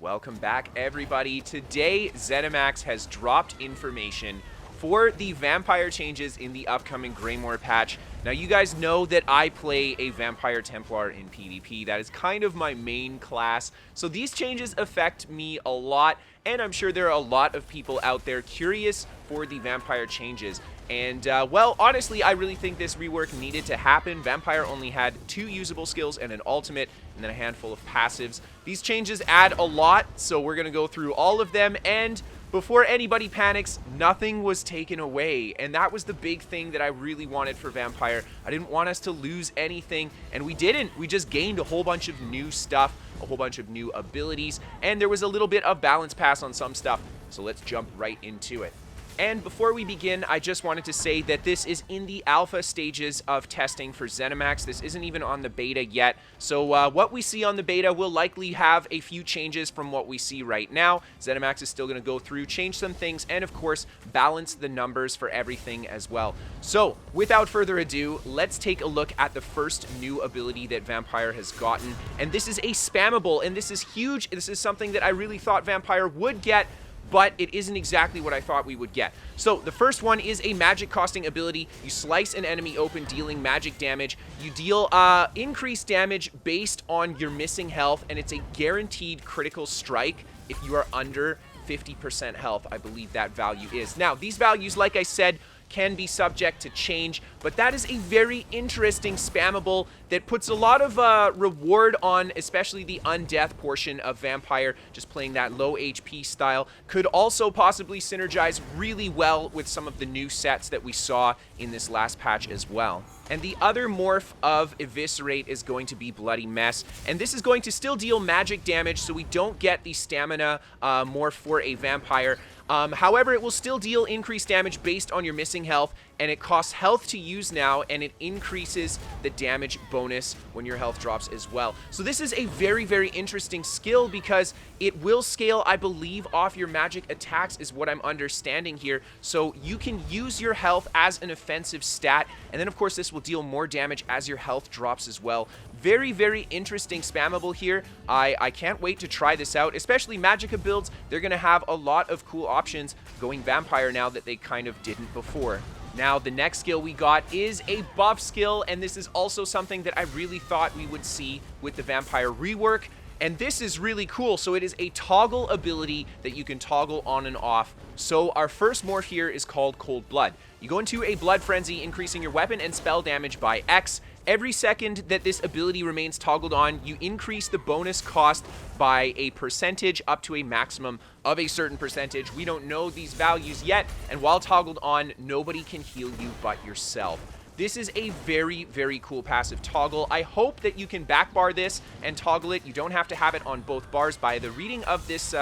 Welcome back, everybody. Today, ZeniMax has dropped information for the vampire changes in the upcoming Greymoor patch. Now, you guys know that I play a Vampire Templar in PvP. That is kind of my main class. So these changes affect me a lot, and I'm sure there are a lot of people out there curious for the vampire changes. And, well, honestly, I really think this rework needed to happen. Vampire only had 2 usable skills and an ultimate, and then a handful of passives. These changes add a lot, so we're going to go through all of them, and before anybody panics, nothing was taken away, and that was the big thing that I really wanted for Vampire. I didn't want us to lose anything, and we didn't. We just gained a whole bunch of new stuff, a whole bunch of new abilities, and there was a little bit of balance pass on some stuff, so let's jump right into it. And before we begin, I just wanted to say that this is in the alpha stages of testing for ZeniMax. This isn't even on the beta yet. So what we see on the beta will likely have a few changes from what we see right now. ZeniMax is still going to go through, change some things, and of course, balance the numbers for everything as well. So without further ado, let's take a look at the first new ability that Vampire has gotten. And this is a Spammable, and this is huge. This is something that I really thought Vampire would get, but it isn't exactly what I thought we would get. So the first one is a magic costing ability. You slice an enemy open, dealing magic damage. You deal increased damage based on your missing health, and it's a guaranteed critical strike if you are under 50% health, I believe that value is. Now, these values, like I said, can be subject to change, but that is a very interesting spammable that puts a lot of reward on, especially the undeath portion of Vampire, just playing that low HP style. Could also possibly synergize really well with some of the new sets that we saw in this last patch as well. And the other morph of Eviscerate is going to be Bloody Mess, and this is going to still deal magic damage, so we don't get the stamina morph for a Vampire. However, it will still deal increased damage based on your missing health, and it costs health to use now, and it increases the damage bonus when your health drops as well. So this is a very, very interesting skill because it will scale, I believe, off your magic attacks is what I'm understanding here. So you can use your health as an offensive stat, and then of course this will deal more damage as your health drops as well. Very, very interesting spammable here. I can't wait to try this out, especially Magicka builds. They're going to have a lot of cool options going Vampire now that they kind of didn't before. Now, the next skill we got is a buff skill, and this is also something that I really thought we would see with the Vampire rework, and this is really cool. So it is a toggle ability that you can toggle on and off. So our first morph here is called Cold Blood. You go into a Blood Frenzy, increasing your weapon and spell damage by X. Every second that this ability remains toggled on, you increase the bonus cost by a percentage up to a maximum of a certain percentage. We don't know these values yet, and while toggled on, nobody can heal you but yourself. This is a very, very cool passive toggle. I hope that you can backbar this and toggle it. You don't have to have it on both bars. By the reading of this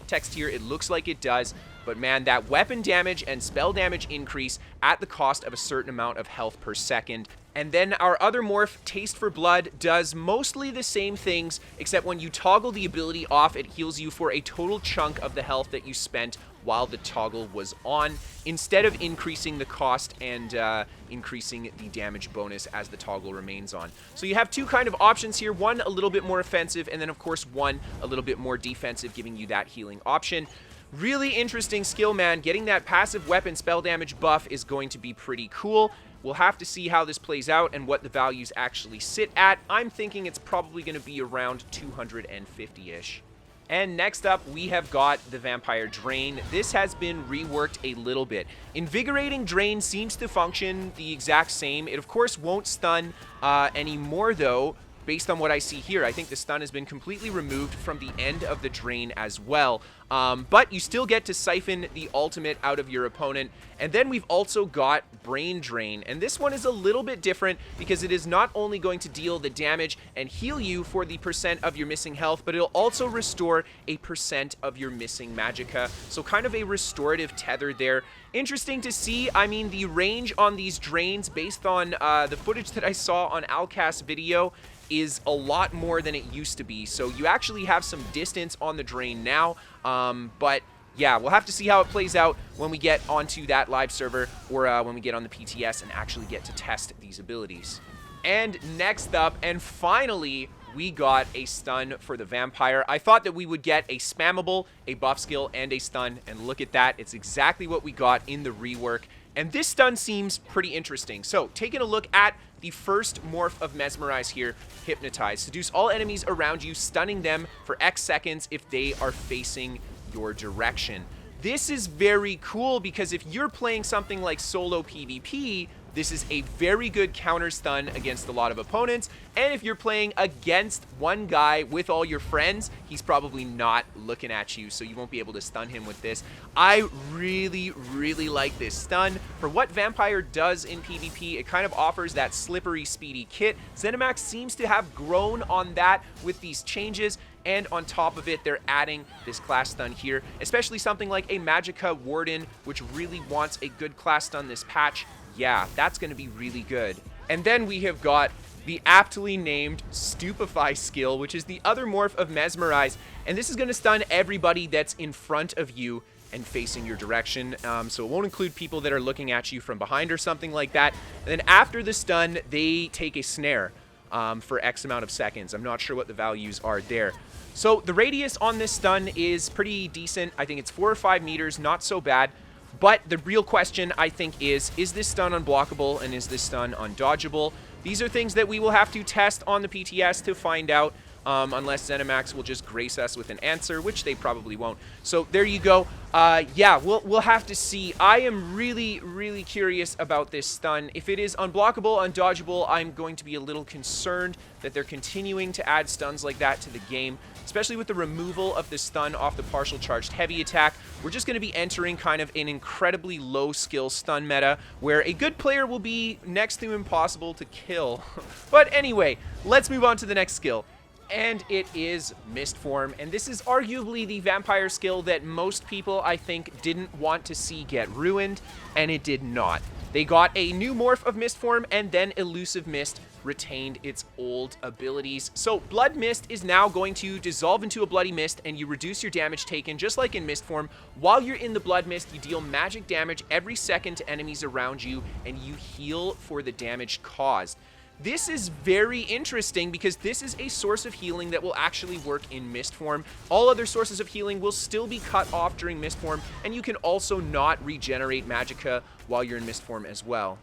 text here, it looks like it does. But man, that weapon damage and spell damage increase at the cost of a certain amount of health per second. And then our other morph, Taste for Blood, does mostly the same things, except when you toggle the ability off, it heals you for a total chunk of the health that you spent while the toggle was on, instead of increasing the cost and increasing the damage bonus as the toggle remains on. So you have 2 kind of options here, one a little bit more offensive, and then of course one a little bit more defensive, giving you that healing option. Really interesting skill, man. Getting that passive weapon spell damage buff is going to be pretty cool. We'll have to see how this plays out and what the values actually sit at. I'm thinking it's probably going to be around 250-ish. And next up, we have got the Vampire Drain. This has been reworked a little bit. Invigorating Drain seems to function the exact same. It, of course, won't stun anymore, though, based on what I see here. I think the stun has been completely removed from the end of the Drain as well. But you still get to siphon the ultimate out of your opponent. And then we've also got Brain Drain. And this one is a little bit different because it is not only going to deal the damage and heal you for the percent of your missing health, but it'll also restore a percent of your missing magicka. So kind of a restorative tether there. Interesting to see. I mean, the range on these drains, based on the footage that I saw on Alcast's video, is a lot more than it used to be. So you actually have some distance on the drain now, but yeah, we'll have to see how it plays out when we get onto that live server, or when we get on the PTS and actually get to test these abilities. And next up, and finally, we got a stun for the vampire. I thought that we would get a spammable, a buff skill, and a stun, and look at that. It's exactly what we got in the rework. And this stun seems pretty interesting. So, taking a look at the first morph of Mesmerize here, Hypnotize. Seduce all enemies around you, stunning them for X seconds if they are facing your direction. This is very cool because if you're playing something like solo PvP, this is a very good counter stun against a lot of opponents. And if you're playing against one guy with all your friends, he's probably not looking at you, so you won't be able to stun him with this. I really, really like this stun. For what Vampire does in PvP, it kind of offers that slippery, speedy kit. ZeniMax seems to have grown on that with these changes. And on top of it, they're adding this class stun here, especially something like a Magicka Warden, which really wants a good class stun this patch. Yeah, that's going to be really good. And then we have got the aptly named Stupefy skill, which is the other morph of Mesmerize. And this is going to stun everybody that's in front of you and facing your direction. So it won't include people that are looking at you from behind or something like that. And then after the stun, they take a snare for X amount of seconds. I'm not sure what the values are there. So the radius on this stun is pretty decent. I think it's 4 or 5 meters, not so bad. But the real question, I think, is this stun unblockable and is this stun undodgeable? These are things that we will have to test on the PTS to find out, unless ZeniMax will just grace us with an answer, which they probably won't. So there you go. Yeah, we'll have to see. I am really, really curious about this stun. If it is unblockable, undodgeable, I'm going to be a little concerned that they're continuing to add stuns like that to the game, especially with the removal of the stun off the partial charged heavy attack. We're just going to be entering kind of an incredibly low skill stun meta where a good player will be next to impossible to kill. But anyway, let's move on to the next skill. And it is Mist Form, and this is arguably the vampire skill that most people, I think, didn't want to see get ruined, and it did not. They got a new morph of Mist Form, and then Elusive Mist retained its old abilities. So Blood Mist is now going to dissolve into a Bloody Mist, and you reduce your damage taken, just like in Mist Form. While you're in the Blood Mist, you deal magic damage every second to enemies around you, and you heal for the damage caused. This is very interesting because this is a source of healing that will actually work in Mist Form. All other sources of healing will still be cut off during Mist Form, and you can also not regenerate Magicka while you're in Mist Form as well.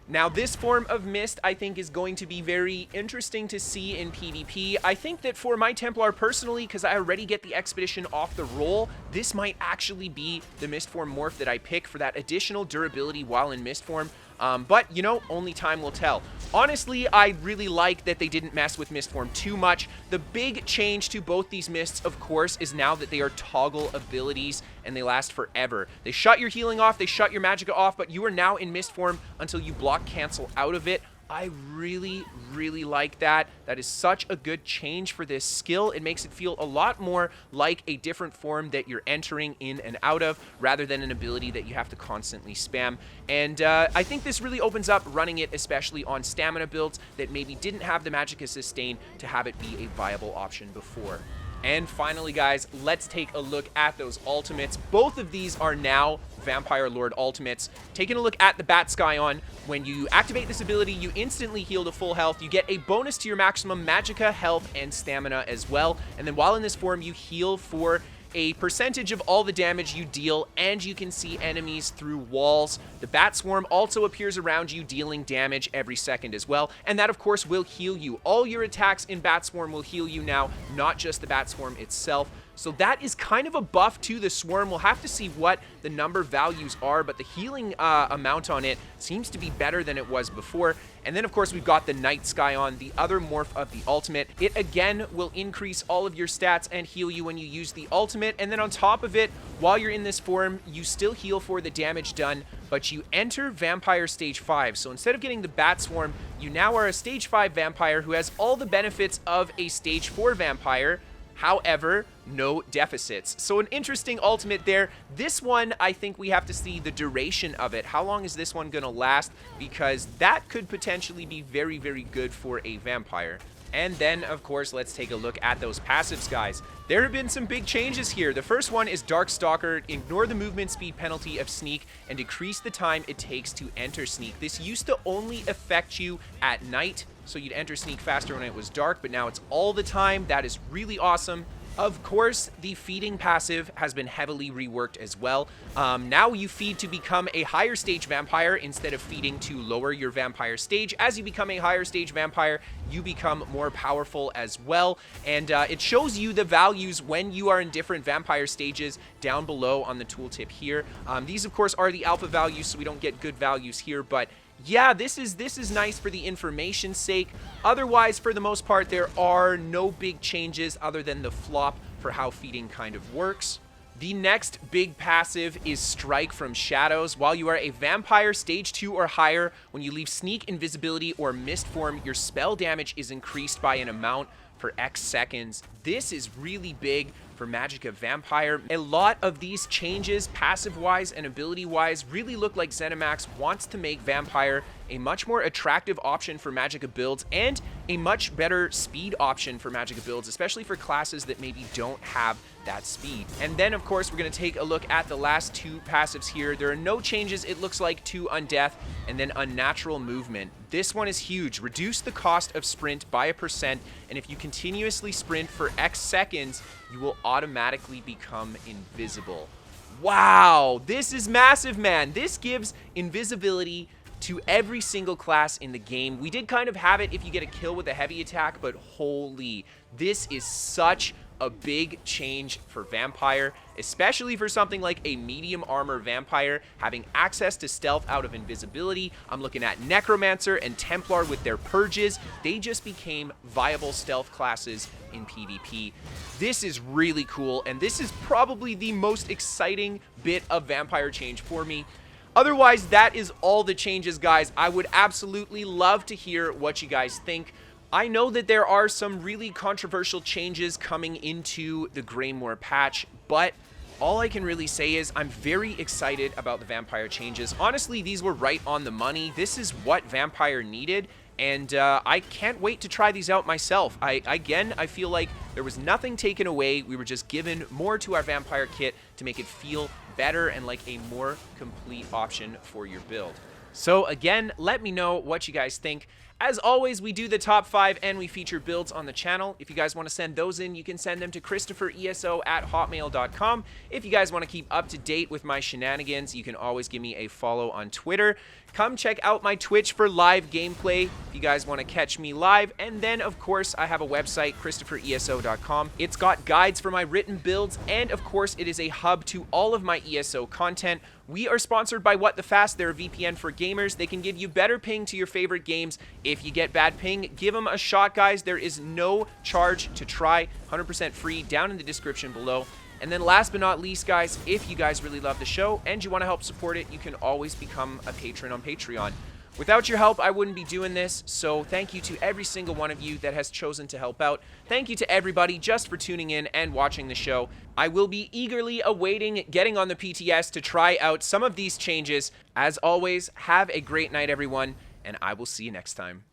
Now, this form of Mist, I think, is going to be very interesting to see in PvP. I think that for my Templar personally, because I already get the Expedition off the roll, this might actually be the Mist Form morph that I pick for that additional durability while in Mist Form. But, you know, only time will tell. Honestly, I really like that they didn't mess with Mist Form too much. The big change to both these Mists, of course, is now that they are toggle abilities and they last forever. They shut your healing off, they shut your Magicka off, but you are now in Mist Form until you block cancel out of it. I really, really like that. That is such a good change for this skill. It makes it feel a lot more like a different form that you're entering in and out of, rather than an ability that you have to constantly spam. And I think this really opens up running it, especially on stamina builds that maybe didn't have the Magicka sustain to have it be a viable option before. And finally, guys, let's take a look at those ultimates. Both of these are now Vampire Lord ultimates. Taking a look at the Bat Scion, when you activate this ability, you instantly heal to full health. You get a bonus to your maximum Magicka, health, and stamina as well. And then while in this form, you heal for a percentage of all the damage you deal, and you can see enemies through walls. The Bat Swarm also appears around you, dealing damage every second as well, and that of course will heal you. All your attacks in Bat Swarm will heal you now, not just the Bat Swarm itself. So that is kind of a buff to the Swarm. We'll have to see what the number values are, but the healing amount on it seems to be better than it was before. And then, of course, we've got the Night Scion, the other morph of the ultimate. It, again, will increase all of your stats and heal you when you use the ultimate. And then on top of it, while you're in this form, you still heal for the damage done, but you enter Vampire Stage 5. So instead of getting the Bat Swarm, you now are a Stage 5 Vampire who has all the benefits of a Stage 4 Vampire. However, no deficits. So an interesting ultimate there. This one, I think we have to see the duration of it. How long is this one going to last? Because that could potentially be very, very good for a vampire. And then, of course, let's take a look at those passives, guys. There have been some big changes here. The first one is Darkstalker. Ignore the movement speed penalty of Sneak and decrease the time it takes to enter Sneak. This used to only affect you at night, so you'd enter Sneak faster when it was dark, but now it's all the time. That is really awesome. Of course, the feeding passive has been heavily reworked as well. Now you feed to become a higher stage vampire instead of feeding to lower your vampire stage. As you become a higher stage vampire, you become more powerful as well. And it shows you the values when you are in different vampire stages down below on the tooltip here. These, of course, are the alpha values, so we don't get good values here, but yeah, this is nice for the information's sake. Otherwise, for the most part, there are no big changes other than the flop for how feeding kind of works. The next big passive is Strike from Shadows. While you are a vampire stage 2 or higher, when you leave Sneak, Invisibility, or Mist form, your spell damage is increased by an amount for X seconds. This is really big for Magicka Vampire. A lot of these changes, passive-wise and ability-wise, really look like ZeniMax wants to make Vampire a much more attractive option for Magicka builds and a much better speed option for Magicka builds, especially for classes that maybe don't have that speed. And then, of course, we're going to take a look at the last two passives here. There are no changes, it looks like, to Undeath and then Unnatural Movement. This one is huge. Reduce the cost of sprint by 1%, and if you continuously sprint for X seconds, you will automatically become invisible. Wow, this is massive, man. This gives invisibility to every single class in the game. We did kind of have it if you get a kill with a heavy attack, but holy, this is such a big change for Vampire, especially for something like a medium armor Vampire, having access to stealth out of invisibility. I'm looking at Necromancer and Templar with their purges. They just became viable stealth classes in PvP. This is really cool, and this is probably the most exciting bit of Vampire change for me. Otherwise, that is all the changes, guys. I would absolutely love to hear what you guys think. I know that there are some really controversial changes coming into the Greymoor patch, but all I can really say is I'm very excited about the Vampire changes. Honestly, these were right on the money. This is what Vampire needed, and I can't wait to try these out myself. Again, I feel like there was nothing taken away. We were just given more to our Vampire kit to make it feel better and like a more complete option for your build. So again, let me know what you guys think. As always, we do the top 5 and we feature builds on the channel. If you guys want to send those in, you can send them to KristoferESO@hotmail.com. If you guys want to keep up to date with my shenanigans, you can always give me a follow on Twitter. Come check out my Twitch for live gameplay if you guys want to catch me live. And then, of course, I have a website, KristoferESO.com. It's got guides for my written builds, and of course, it is a hub to all of my ESO content. We are sponsored by What the Fast. They're a VPN for gamers. They can give you better ping to your favorite games. If you get bad ping, give them a shot, guys. There is no charge to try, 100% free, down in the description below. And then last but not least, guys, if you guys really love the show and you want to help support it, you can always become a patron on Patreon. Without your help, I wouldn't be doing this, so thank you to every single one of you that has chosen to help out. Thank you to everybody just for tuning in and watching the show. I will be eagerly awaiting getting on the PTS to try out some of these changes. As always, have a great night, everyone, and I will see you next time.